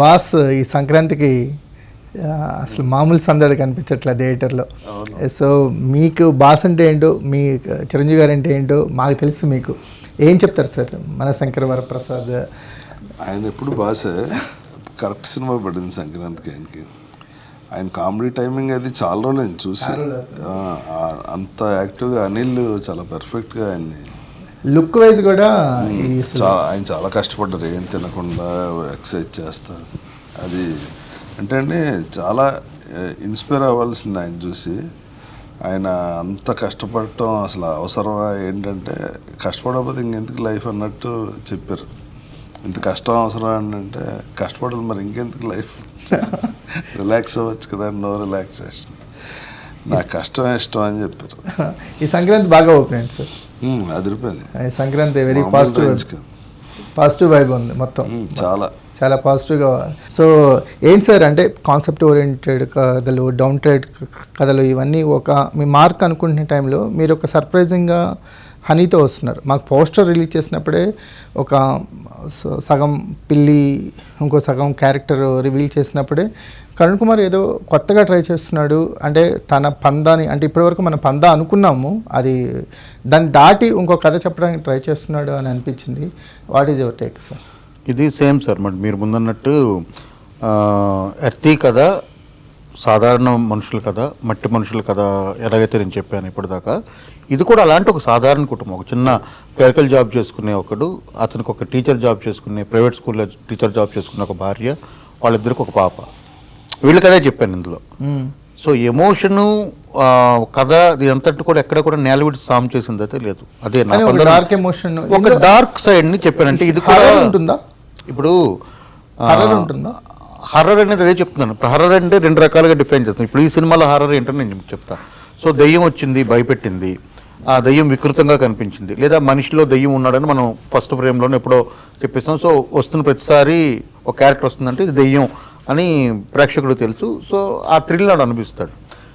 Boss ఈ సంక్రాంతికి అసలు మామూలు సందడి కనిపించట్లే థియేటర్లో. సో మీకు బాస్ అంటే ఏంటో, మీ చిరంజీవి గారు అంటే ఏంటో మాకు తెలుసు. మీకు ఏం చెప్తారు సార్ మనశంకర వరప్రసాద్? ఆయన ఎప్పుడు బాసే, కరెక్ట్ సినిమా పడింది సంక్రాంతికి ఆయనకి. ఆయన కామెడీ టైమింగ్ అది చాలా రోజులు నేను చూసి, అంత యాక్టివ్గా అనిల్ చాలా పర్ఫెక్ట్గా ఆయన్ని లుక్ వైజ్ కూడా ఆయన చాలా కష్టపడ్డారు, ఏం తినకుండా ఎక్సర్సైజ్ చేస్తా. అది అంటే అండి చాలా ఇన్స్పైర్ అవ్వాల్సింది ఆయన చూసి. ఆయన అంత కష్టపడటం అసలు అవసరమా, ఏంటంటే కష్టపడకపోతే ఇంకెందుకు లైఫ్ అన్నట్టు చెప్పారు. ఇంత కష్టం అవసరం అంటే కష్టపడాలి, మరి ఇంకెందుకు లైఫ్, రిలాక్స్ అవ్వచ్చు కదా, నో రిలాక్సేషన్, నాకు కష్టం ఇష్టం అని చెప్పారు. ఈ సంక్రాంతి బాగా ఓపెన్ అయింది సార్, అదిరిపోయింది. ఈ సంక్రాంతి వెరీ పాజిటివ్ వైబ్ ఉంది మొత్తం, చాలా పాజిటివ్గా. సో ఏంటి సార్ అంటే కాన్సెప్ట్ ఓరియంటెడ్ కథలు, డౌన్ ట్రేడ్ కథలు, ఇవన్నీ ఒక మీ మార్క్ అనుకుంటున్న టైంలో మీరు ఒక సర్ప్రైజింగ్గా హనీతో వస్తున్నారు. మాకు పోస్టర్ రిలీజ్ చేసినప్పుడే ఒక సగం పిల్లి, ఇంకో సగం క్యారెక్టర్ రివీల్ చేసినప్పుడే కరుణ్ కుమార్ ఏదో కొత్తగా ట్రై చేస్తున్నాడు, అంటే తన పందాని, అంటే ఇప్పటివరకు మనం పందా అనుకున్నాము, అది దాన్ని దాటి ఇంకో కథ చెప్పడానికి ట్రై చేస్తున్నాడు అని అనిపించింది. What is your take sir? ఇది సేమ్ సార్, మరి మీరు ముందన్నట్టు ఎర్తీ కథ, సాధారణ మనుషుల కథ, మట్టి మనుషుల కథ ఎలాగైతే నేను చెప్పాను ఇప్పటిదాకా, ఇది కూడా అలాంటి ఒక సాధారణ కుటుంబం. ఒక చిన్న క్లరికల్ జాబ్ చేసుకునే ఒకడు, అతనికి ఒక టీచర్ జాబ్ చేసుకునే, ప్రైవేట్ స్కూల్లో టీచర్ జాబ్ చేసుకునే ఒక భార్య, వాళ్ళిద్దరికి ఒక పాప, వీళ్ళ కథే చెప్పాను ఇందులో. సో ఎమోషను కథ ఇదంతటి కూడా ఎక్కడ కూడా నేలవిడి సామ్ చేసింది అయితే లేదు. అదే డార్క్ ఎమోషన్, ఒక డార్క్ సైడ్ ని చెప్పానంటే ఇది కూడా ఉంటుందా. ఇప్పుడు ఉంటుందా హర్రర్ అనేది అదే చెప్తున్నాను. హర్రర్ అంటే రెండు రకాలుగా డిఫైన్ చేస్తాను. ఇప్పుడు ఈ సినిమాలో హర్రర్ ఏంటని నేను చెప్తాను. సో దెయ్యం వచ్చింది, భయపెట్టింది, ఆ దెయ్యం వికృతంగా కనిపించింది, లేదా మనిషిలో దెయ్యం ఉన్నాడని మనం ఫస్ట్ ఫ్రేమ్లోనే ఎప్పుడో చెప్పేస్తాం. సో వస్తున్న ప్రతిసారి ఒక క్యారెక్టర్ వస్తుందంటే ఇది దెయ్యం అని ప్రేక్షకుడు తెలుసు. సో ఆ థ్రిల్ నాడు అనిపిస్తాడు.